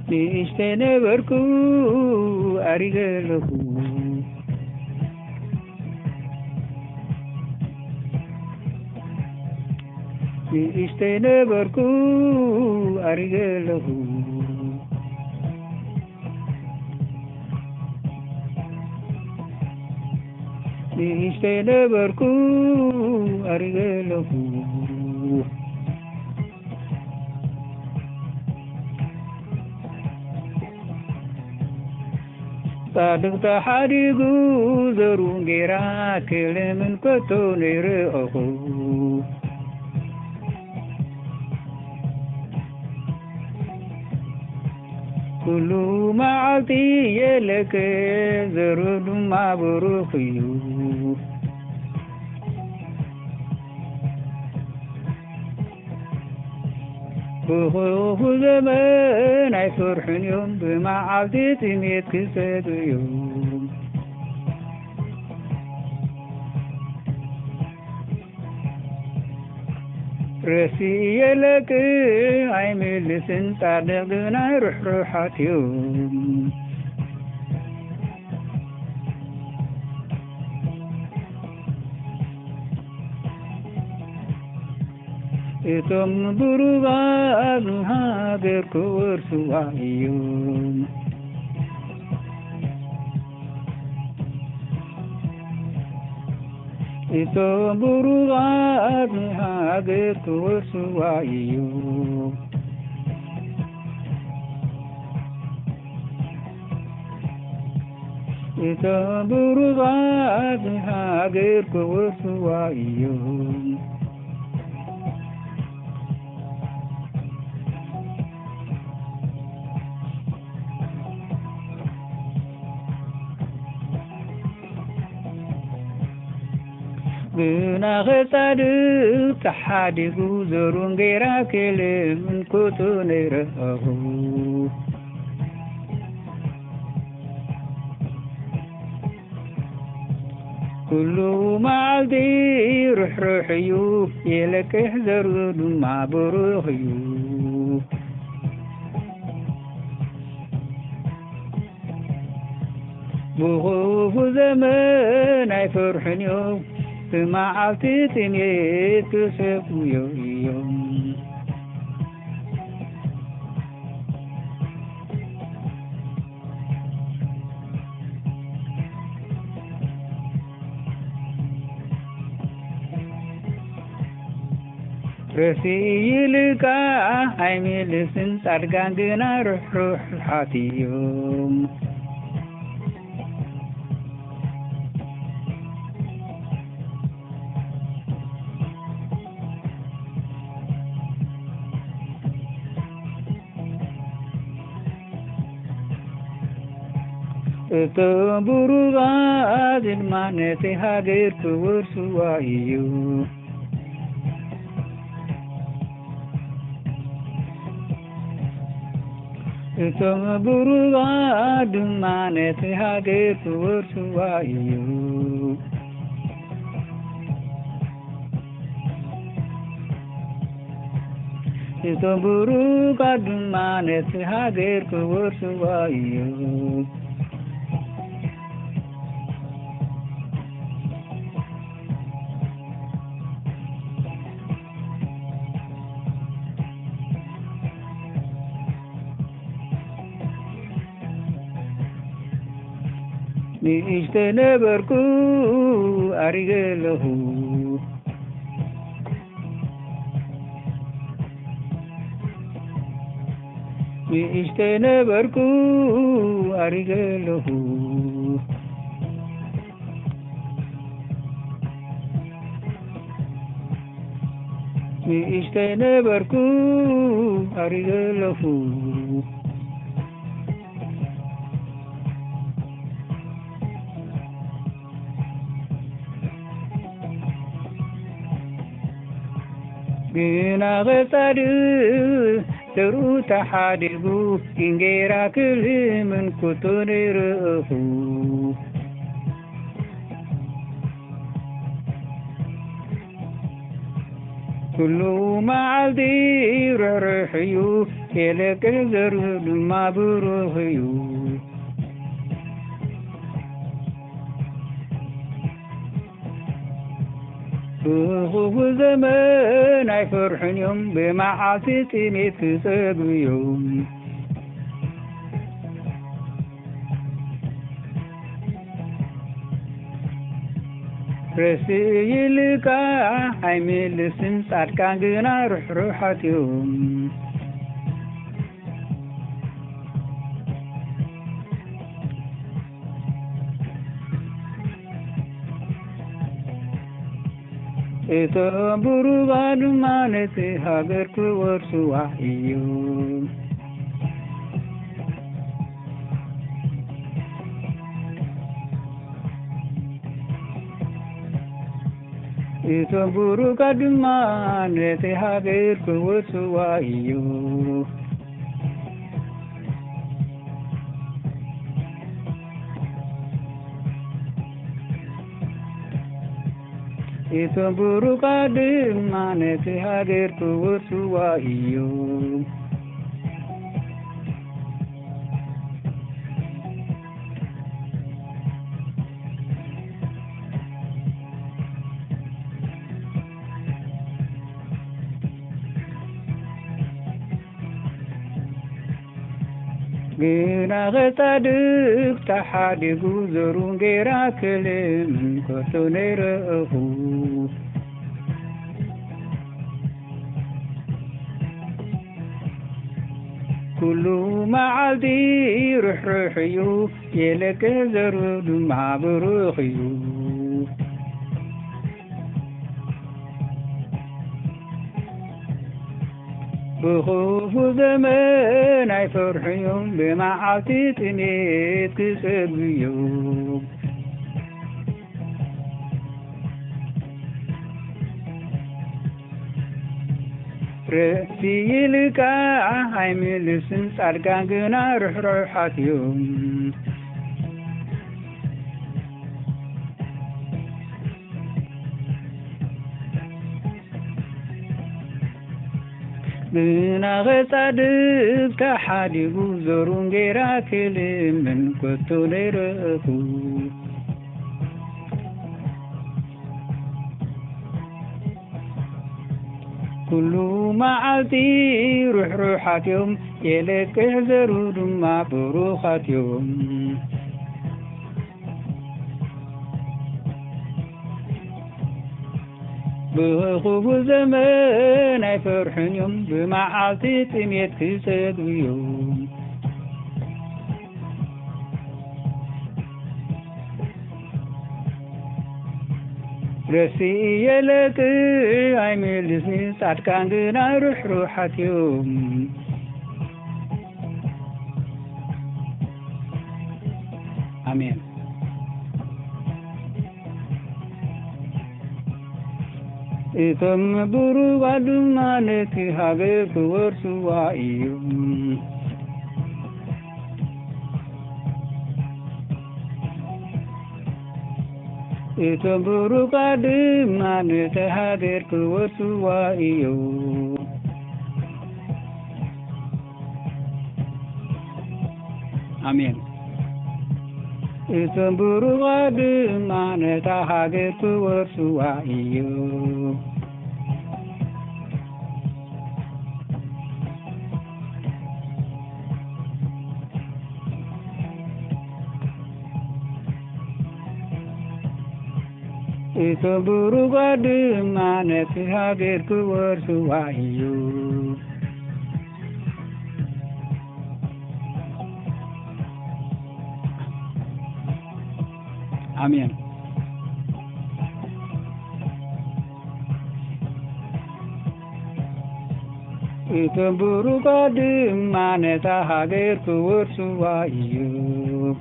ንእሽተነበርኩ ኣሪገለኹ ንእሽተነበርኩ ኣሪገለኹ ንእሽተነበርኩ ኣሪገለኹ ጻድቕ ተሓዲጉ ዘሩ ጌራ ክልምን ከቶ ነይርአኹ ኩሉ መዓልቲ የለከ ዘሩ ድማ ብሩኽ እዩ ብኽፉ ዘመን ኣይፈርሑን እዮም ብመዓልቲ ጥሜት ክሰት እዮም ረሲየለክ ኣይምልስን ጻድቕ ግና ርሕሩሓት እዮም እቶም ብሩኻት ሃገር ክወርሱዋ እዮም እቶም ብሩኻት ሃገር ክወርሱዋ እዮም እቶም ብሩኻት ሃገር ክወርሱዋ እዮም ግና ኸጻድቕ ተሓዲጉ ዘሩን ጌራ ክልምን ኮቶ ነይረአኹ ኩሉ መዓልቲ ርሕሩሕ እዩ የለክሕ ዘሩ ድማ ብሩኽ እዩ ብኽፉ ዘመን ኣይፈርሑን እዮም ብመዓልቲ ጥሜት ክሰትዩ እዮም ረሲይልካ ኣይምልስን ጻድቃን ግና ርሕሩሓት እዮም እቶም ብሩኻት ድማ ነቲ ሃገር ክወርሱዋ እዩ እቶም ብሩኻት ድማ ነቲ ሃገር ክወርሱዋ እዩ እቶም ብሩኻት ድማ ነቲ ሃገር ክወርሱዋ እዩ ንእሽተነበርኩ ኣሪገለኹ ንእሽተነበርኩ ኣሪገለኹ ንእሽተነበርኩ ኣሪገለኹ ግና ኸጻድቕ ዘሩ ተሓዲጉ ጌራ ክልምን ኮቶ ነይረአኹ ኩሉ መዓልቲ ርሕሩሕ እዩ የለቅህ ዘሩ ድማ ብሩህ እዩ ብኽፉ ዘመን ኣይፈርሑን እዮም ብመዓልቲ ጥሜት ክጸግቡ እዮም ረስእ ይልካ ኣይምልስን ጻድቃን ግና ርሕሩሓት እዮም እቶም ብሩባን ድማ ነቲ ሃገር ክወርሱዋ እዮም እቶም ብሩካን ድማ ነቲ ሃገር ክወርሱዋ እዮም እቶም ብሩካን ድማ ነቲ ሃገር ክወርሱዋ እዮም ግና ኸጻድቕ ተሓዲጉ ዘሩን ጌራ ክልምን ከቶ ነይረአኹ ኩሉ መዓልቲ ርሕሩሕ እዩ የለቅህ ዘሩ ድማ ብሩኽ እዩ ብኽፉ ዘመን ኣይፈርሑን እዮም ብመዓልቲ ጥሜት ክጸግቡ እዮም ረሲ ይልካ ኣይምልስን ጻድቃን ግና ርሕሩሓት እዮም ግና ኸጻድቕ ተሓዲጉ ዘሩን ጌራ ክልምን ከቶ ነይረአኹ ኩሉ መዓልቲ ርሕሩሓት እዮም የለቅህ ዘሩ ድማ ብሩኻት እዮም ብኽፉ ዘመን ኣይፈርሑን እዮም ብመዓልቲ ጥሜት ክጸግቡ እዮም ረስእ የለቅህ ኣይምልስን ጻድቃን ግና ርሕሩሓት እዮም አሜን እቶም ብሩካን ድማ ነቲ ሃገር ክወርሱዋ እዮም እቶም ብሩካን ድማ ነቲ ሃገር ክወርሱዋ እዮም አሜን እቶም ብሩካን ድማ ነቲ ሃገር ክወርሱዋ እዮም እቶም ብሩካን ድማ ነቲ ሃገር ክወርሱዋ እዮም አሜን እቶም ብሩካን ድማ ነቲ ሃገር ክወርሱዋ እዮም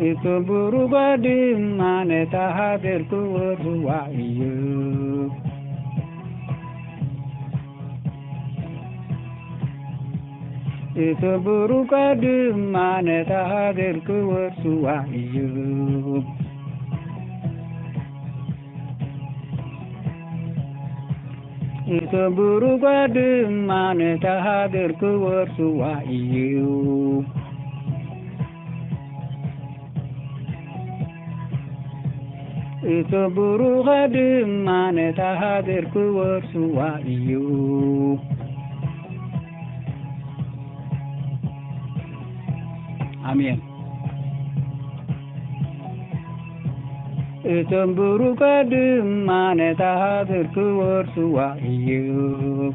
እቶም ብሩካን ድማ ነቲ ሃገር ክወርሱዋ እዮም እቶም ብሩካን ድማ ነቲ ሃገር ክወርሱዋ እዮም Ituburu gadum mane tahadir kuwarsu wa iyu. Ituburu gadum mane tahadir kuwarsu wa iyu. Amin. Ituburu gadum mane tahadir kuwarsu wa iyu.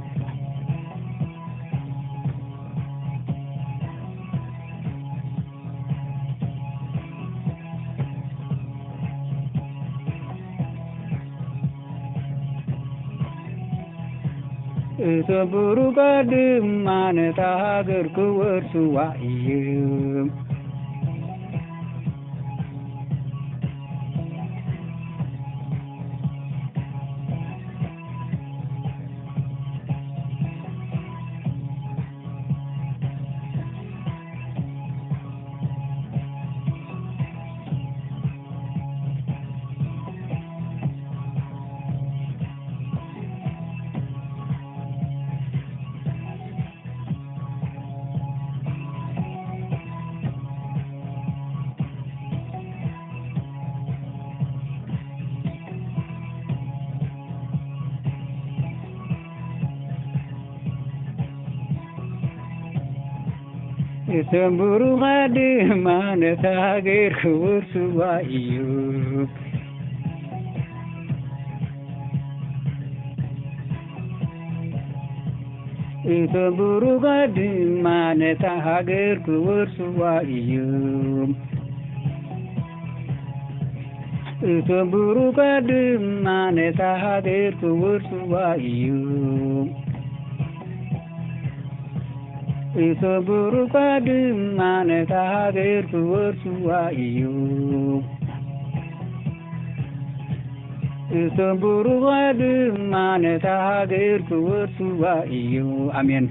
Ituburu gadum mane tahadir kuwarsu wa iyu. Ituburu gadum mane tahadir kuwarsu wa iyu. Ituburu gadum mane tahadir kuwarsu wa iyu. Ituburu gadum mane tahadir kuwarsu wa iyu. Ituburu gadum mane tahadir kuwarsu wa iyu. Ituburu gadum mane tahadir kuwarsu wa iyu. Amin.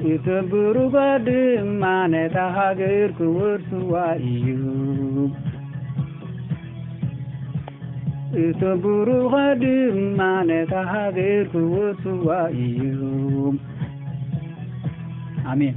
Ituburu gadum mane tahadir kuwarsu wa iyu. Ituburu gadum mane tahadir kuwarsu wa iyu. Amin.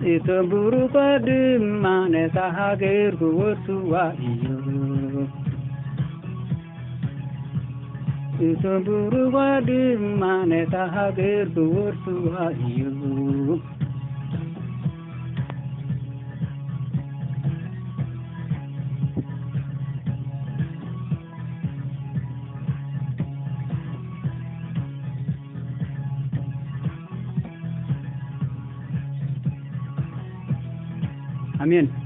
Ituburu gadum mane tahadir kuwarsu wa iyu. Ituburu gadum mane tahadir kuwarsu wa iyu. Amin.